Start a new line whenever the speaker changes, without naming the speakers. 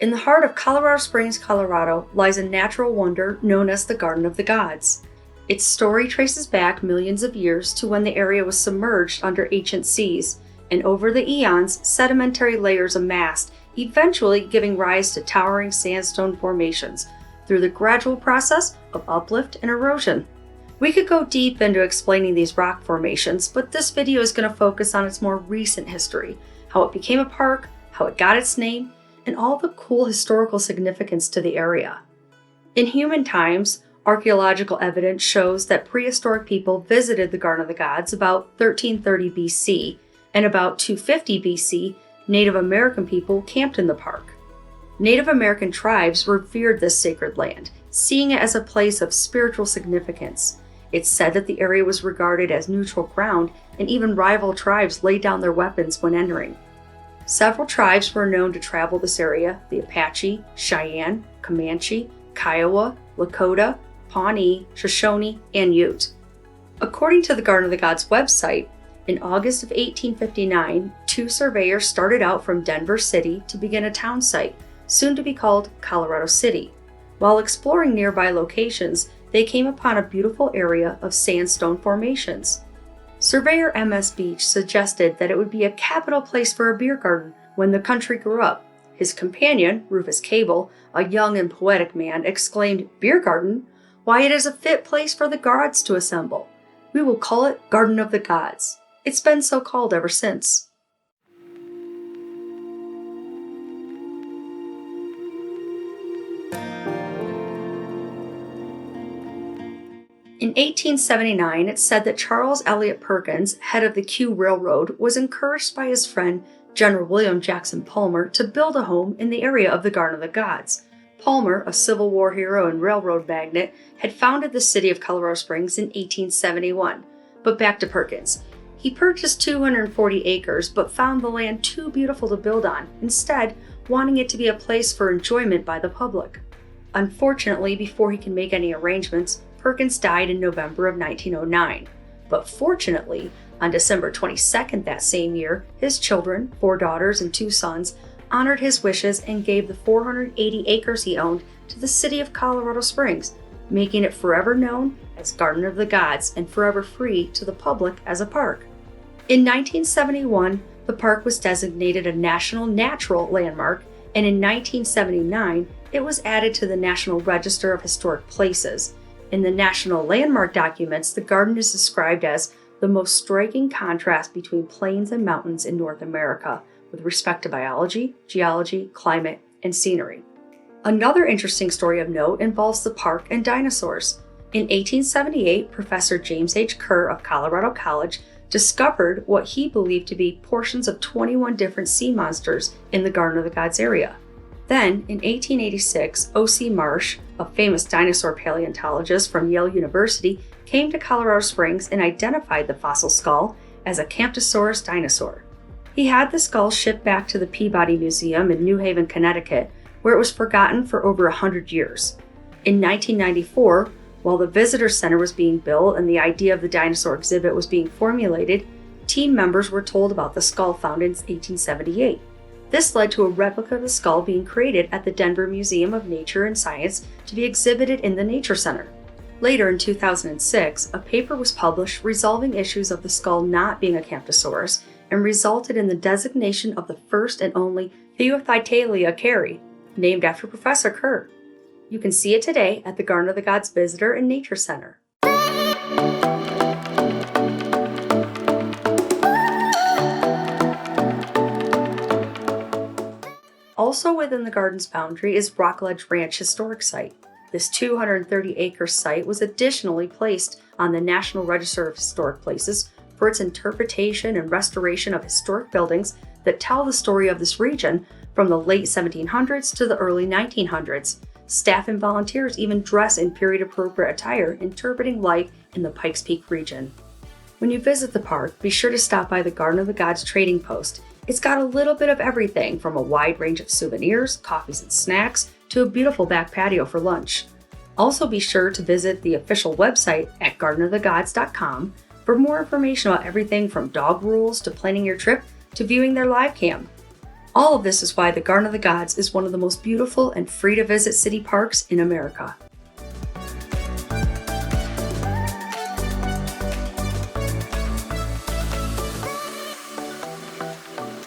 In the heart of Colorado Springs, Colorado, lies a natural wonder known as the Garden of the Gods. Its story traces back millions of years to when the area was submerged under ancient seas, and over the eons, sedimentary layers amassed, eventually giving rise to towering sandstone formations through the gradual process of uplift and erosion. We could go deep into explaining these rock formations, but this video is going to focus on its more recent history, how it became a park, how it got its name, and all the cool historical significance to the area. In human times, archaeological evidence shows that prehistoric people visited the Garden of the Gods about 1330 BC, and about 250 BC, Native American people camped in the park. Native American tribes revered this sacred land, seeing it as a place of spiritual significance. It's said that the area was regarded as neutral ground, and even rival tribes laid down their weapons when entering. Several tribes were known to travel this area: the Apache, Cheyenne, Comanche, Kiowa, Lakota, Pawnee, Shoshone, and Ute. According to the Garden of the Gods website, in August of 1859, two surveyors started out from Denver City to begin a town site, soon to be called Colorado City. While exploring nearby locations, they came upon a beautiful area of sandstone formations. Surveyor M.S. Beach suggested that it would be a capital place for a beer garden when the country grew up. His companion, Rufus Cable, a young and poetic man, exclaimed, "Beer garden? Why, it is a fit place for the gods to assemble. We will call it Garden of the Gods." It's been so called ever since. In 1879, it's said that Charles Eliot Perkins, head of the Q Railroad, was encouraged by his friend General William Jackson Palmer to build a home in the area of the Garden of the Gods. Palmer, a Civil War hero and railroad magnate, had founded the city of Colorado Springs in 1871. But back to Perkins. He purchased 240 acres but found the land too beautiful to build on, instead wanting it to be a place for enjoyment by the public. Unfortunately, before he could make any arrangements, Perkins died in November of 1909. But fortunately, on December 22nd that same year, his children, 4 daughters and 2 sons, honored his wishes and gave the 480 acres he owned to the city of Colorado Springs, making it forever known as Garden of the Gods and forever free to the public as a park. In 1971, the park was designated a National Natural Landmark, and in 1979, it was added to the National Register of Historic Places. In the National Landmark documents, the garden is described as the most striking contrast between plains and mountains in North America, with respect to biology, geology, climate, and scenery. Another interesting story of note involves the park and dinosaurs. In 1878, Professor James H. Kerr of Colorado College discovered what he believed to be portions of 21 different sea monsters in the Garden of the Gods area. Then, in 1886, O.C. Marsh, a famous dinosaur paleontologist from Yale University, came to Colorado Springs and identified the fossil skull as a Camptosaurus dinosaur. He had the skull shipped back to the Peabody Museum in New Haven, Connecticut, where it was forgotten for over 100 years. In 1994, while the visitor center was being built and the idea of the dinosaur exhibit was being formulated, team members were told about the skull found in 1878. This led to a replica of the skull being created at the Denver Museum of Nature and Science to be exhibited in the Nature Center. Later in 2006, a paper was published resolving issues of the skull not being a Camptosaurus and resulted in the designation of the first and only Theothitalia Carey, named after Professor Kerr. You can see it today at the Garden of the Gods Visitor and Nature Center. Also within the garden's boundary is Rockledge Ranch Historic Site. This 230-acre site was additionally placed on the National Register of Historic Places for its interpretation and restoration of historic buildings that tell the story of this region from the late 1700s to the early 1900s. Staff and volunteers even dress in period-appropriate attire interpreting life in the Pikes Peak region. When you visit the park, be sure to stop by the Garden of the Gods trading post. It's got a little bit of everything from a wide range of souvenirs, coffees and snacks, to a beautiful back patio for lunch. Also be sure to visit the official website at gardenofthegods.com for more information about everything from dog rules to planning your trip to viewing their live cam. All of this is why the Garden of the Gods is one of the most beautiful and free to visit city parks in America.